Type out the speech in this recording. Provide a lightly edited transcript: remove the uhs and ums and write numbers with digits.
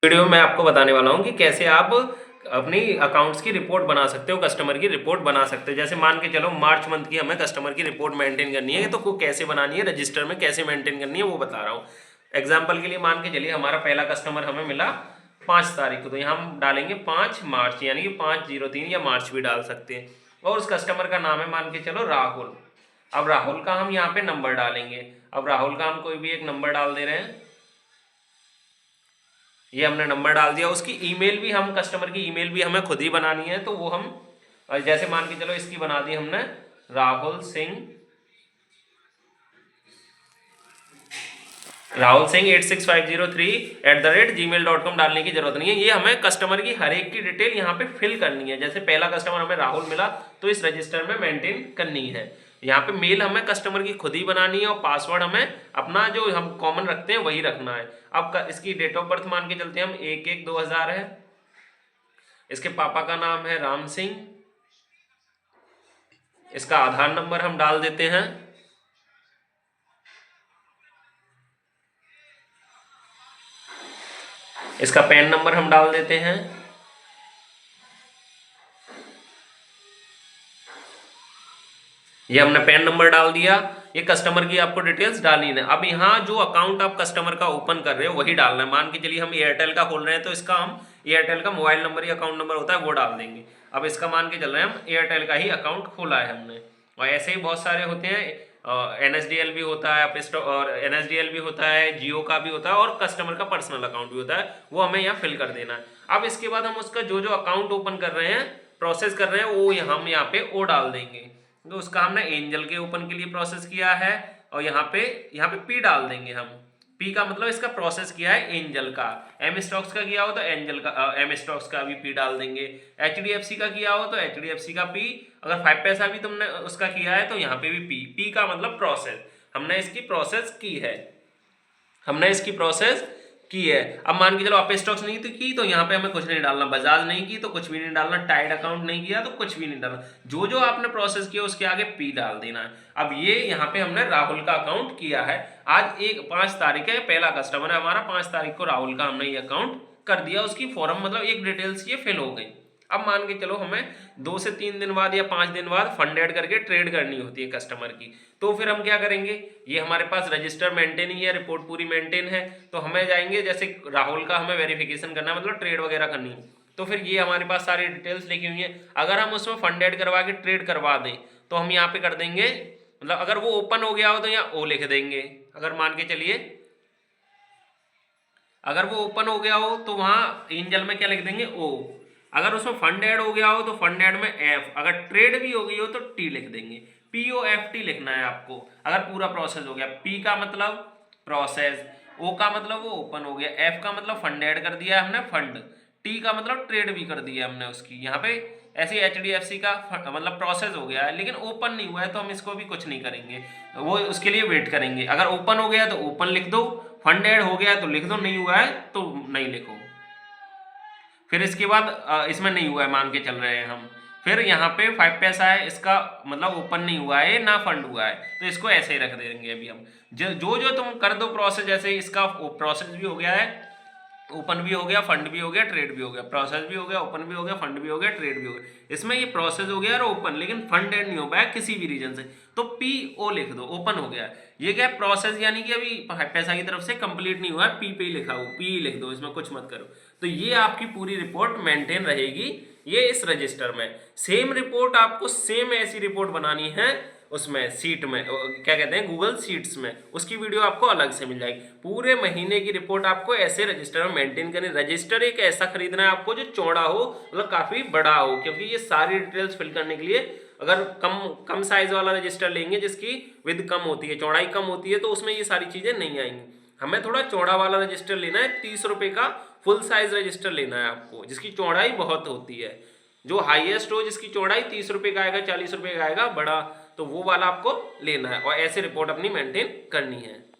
Video में मैं आपको बताने वाला हूँ कि कैसे आप अपनी अकाउंट्स की रिपोर्ट बना सकते हो, कस्टमर की रिपोर्ट बना सकते हो। जैसे मान के चलो मार्च मंथ की हमें कस्टमर की रिपोर्ट मेंटेन करनी है, तो वो कैसे बनानी है, रजिस्टर में कैसे मेंटेन करनी है वो बता रहा हूँ। एग्जाम्पल के लिए मान के चलिए हमारा पहला कस्टमर हमें मिला 5 तारीख को, तो यहाँ हम डालेंगे 5 मार्च, यानी कि 5/03 या मार्च भी डाल सकते हैं। और उस कस्टमर का नाम है मान के चलो राहुल। अब राहुल का हम यहाँ पे नंबर डालेंगे। अब राहुल का हम कोई भी एक नंबर डाल दे रहे हैं, ये हमने नंबर डाल दिया। उसकी ईमेल भी हम, कस्टमर की ईमेल भी हमें खुद ही बनानी है, तो वो हम जैसे मान के चलो इसकी बना दी हमने राहुल सिंह 86503@gmail.com डालने की जरूरत नहीं है। ये हमें कस्टमर की हर एक की डिटेल यहाँ पे फिल करनी है। जैसे पहला कस्टमर हमें राहुल मिला तो इस रजिस्टर में मेंटेन करनी है। यहाँ पे मेल हमें कस्टमर की खुद ही बनानी है और पासवर्ड हमें अपना जो हम कॉमन रखते हैं वही रखना है। अब इसकी डेट ऑफ बर्थ मान के चलते हैं हम 1/1/2000 है। इसके पापा का नाम है राम सिंह। इसका आधार नंबर हम डाल देते हैं। इसका पैन नंबर हम डाल देते हैं। ये हमने पैन नंबर डाल दिया। ये कस्टमर की आपको डिटेल्स डालनी है। अब यहाँ जो अकाउंट आप कस्टमर का ओपन कर रहे हो वही डालना है। मान के चलिए हम एयरटेल का खोल रहे हैं, तो इसका हम एयरटेल का मोबाइल नंबर या अकाउंट नंबर होता है वो डाल देंगे। अब इसका मान के चल रहे हैं हम एयरटेल का ही अकाउंट खोला है हमने। और ऐसे ही बहुत सारे होते हैं, NSDL भी होता है, और NSDL भी होता है, जियो का भी होता है, और कस्टमर का पर्सनल अकाउंट भी होता है, वो हमें यहाँ फिल कर देना है। अब इसके बाद हम उसका जो जो अकाउंट ओपन कर रहे हैं, प्रोसेस कर रहे हैं, वो हम यहाँ पे ओ डाल देंगे। तो उसका हमने एंजल के ओपन के लिए प्रोसेस किया है, और यहाँ पे पी डाल देंगे हम। पी का मतलब इसका प्रोसेस किया है एंजल का। एम स्टॉक्स का किया हो तो एंजल का, एम स्टॉक्स का भी पी डाल देंगे। HDFC का किया हो तो HDFC का पी। अगर 5 पैसा भी तुमने उसका किया है तो यहाँ पे भी पी। पी का मतलब प्रोसेस, हमने इसकी प्रोसेस की है, हमने इसकी प्रोसेस की है। अब मान के चलो आप स्टॉक्स नहीं तो की, तो यहाँ पे हमें कुछ नहीं डालना। बजाज नहीं की तो कुछ भी नहीं डालना। टाइड अकाउंट नहीं किया तो कुछ भी नहीं डालना। जो जो आपने प्रोसेस किया उसके आगे पी डाल देना है। अब ये यहाँ पे हमने राहुल का अकाउंट किया है। आज 5 तारीख है, पहला कस्टमर है हमारा। 5 तारीख को राहुल का हमने ये अकाउंट कर दिया। उसकी फॉर्म मतलब एक डिटेल्स ये फिल हो गई। अब मान के चलो हमें 2 से 3 दिन बाद या 5 दिन बाद फंड ऐड करके ट्रेड करनी होती है कस्टमर की, तो फिर हम क्या करेंगे, ये हमारे पास रजिस्टर मेंटेन ही है, रिपोर्ट पूरी मेंटेन है, तो हमें जाएंगे जैसे राहुल का हमें वेरिफिकेशन करना है, मतलब ट्रेड वगैरह करनी है, तो फिर ये हमारे पास सारी डिटेल्स लिखी हुई है। अगर हम उसमें फंड ऐड करवा के ट्रेड करवा दें तो हम यहाँ पे कर देंगे, मतलब अगर वो ओपन हो गया हो तो यहाँ ओ लिख देंगे। अगर मान के चलिए अगर वो ओपन हो गया हो तो वहाँ एंजल में क्या लिख देंगे, ओ। अगर उसमें फंड ऐड हो गया हो तो फंड ऐड में एफ। अगर ट्रेड भी हो गई हो तो टी लिख देंगे। POFT लिखना है आपको अगर पूरा प्रोसेस हो गया। पी का मतलब प्रोसेस, ओ का मतलब वो ओपन हो गया, एफ का मतलब फंड ऐड कर दिया हमने फंड, टी का मतलब ट्रेड भी कर दिया हमने उसकी। यहाँ पे ऐसे HDFC का मतलब प्रोसेस हो गया है, लेकिन ओपन नहीं हुआ है तो हम इसको भी कुछ नहीं करेंगे, वो उसके लिए वेट करेंगे। अगर ओपन हो गया तो ओपन लिख दो, फंड ऐड हो गया तो लिख दो, नहीं हुआ है तो नहीं लिखो। फिर इसके बाद इसमें नहीं हुआ है मान के चल रहे हैं हम, फिर यहाँ पे 5 पैसा है, इसका मतलब ओपन नहीं हुआ है ना फंड हुआ है, तो इसको ऐसे ही रख देंगे। अभी हम जो जो तुम कर दो प्रोसेस, जैसे इसका प्रोसेस भी हो गया है, ओपन भी हो गया, फंड भी हो गया, ट्रेड भी हो गया, प्रोसेस भी हो गया, ओपन भी हो गया, फंड भी हो गया, ट्रेड भी हो गया। इसमें ये प्रोसेस हो गया और ओपन, लेकिन फंड एड नहीं हो पाया किसी भी रीजन से, तो PO लिख दो, ओपन हो गया। ये क्या प्रोसेस, यानी कि अभी पैसा की तरफ से कंप्लीट नहीं हुआ है, पी पे ही लिखा हो, पी लिख दो, इसमें कुछ मत करो। तो ये आपकी पूरी रिपोर्ट मेंटेन रहेगी ये इस रजिस्टर में। सेम रिपोर्ट आपको सेम ऐसी रिपोर्ट बनानी है उसमें सीट में, क्या कहते हैं, गूगल सीट्स में, उसकी वीडियो आपको अलग से मिल जाएगी। पूरे महीने की रिपोर्ट आपको ऐसे रजिस्टर में मेंटेन करनी। रजिस्टर एक ऐसा खरीदना है आपको जो चौड़ा हो, मतलब काफी बड़ा हो, क्योंकि ये सारी डिटेल्स फिल करने के लिए अगर कम साइज वाला रजिस्टर लेंगे जिसकी विद कम होती है, चौड़ाई कम होती है, तो उसमें ये सारी चीजें नहीं आएंगी। हमें थोड़ा चौड़ा वाला रजिस्टर लेना है, 30 रुपए का फुल साइज रजिस्टर लेना है आपको, जिसकी चौड़ाई बहुत होती है। जो हाईएस्ट हो जिसकी चौड़ाई 30 रुपए का आएगा, 40 रुपए का आएगा बड़ा, तो वो वाला आपको लेना है और ऐसे रिपोर्ट अपनी मेंटेन करनी है।